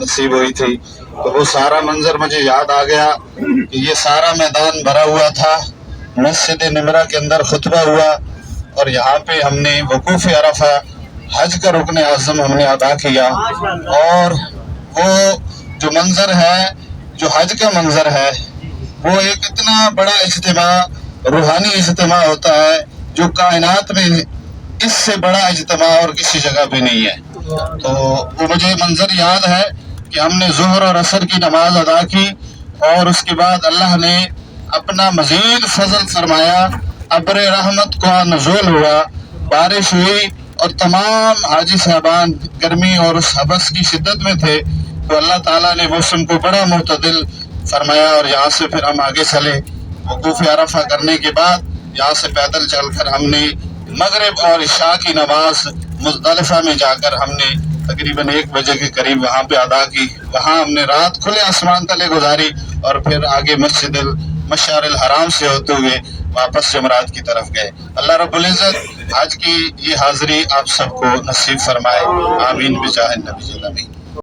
नसीब हुई थी। तो वो सारा मंजर मुझे याद आ गया कि ये सारा मैदान भरा हुआ था, मस्जिद निमरा के अंदर खुतबा हुआ और यहाँ पे हमने वकूफ़ अरफा हज का रुकन आज़म हमने अदा किया। और वो जो मंजर है, जो हज का मंजर है, वो एक इतना बड़ा इज्तिमा, रूहानी इज्तिमा होता है जो कायनात में इससे बड़ा इज्तिमा और किसी जगह पे नहीं है। तो वो मुझे मंजर याद है कि हमने ज़ुहर और असर की नमाज अदा की और उसके बाद अल्लाह ने अपना मज़ीद फजल फरमाया, अब्र रहमत का नज़ूल हुआ, बारिश हुई और तमाम हाजी साहबान गर्मी और उस हबस की शिद्दत में थे। तो अल्लाह ताला ने मौसम को बड़ा मुतदिल फरमाया और यहाँ से फिर हम आगे चले। वकूफ़ अरफा करने के बाद यहाँ से पैदल चलकर हमने मगरिब और इशा की नमाज मुज़दलिफ़ा में जाकर हमने तकरीबन 1 बजे के करीब वहाँ पे अदा की। वहाँ हमने रात खुले आसमान तले गुजारी और फिर आगे मस्जिद-उल-मशअरिल हराम से होते हुए वापस जमरात की तरफ गए। अल्लाह रब्बुल इज़्ज़त आज की ये हाज़िरी आप सबको नसीब फरमाए। आमीन बिजाह नबी।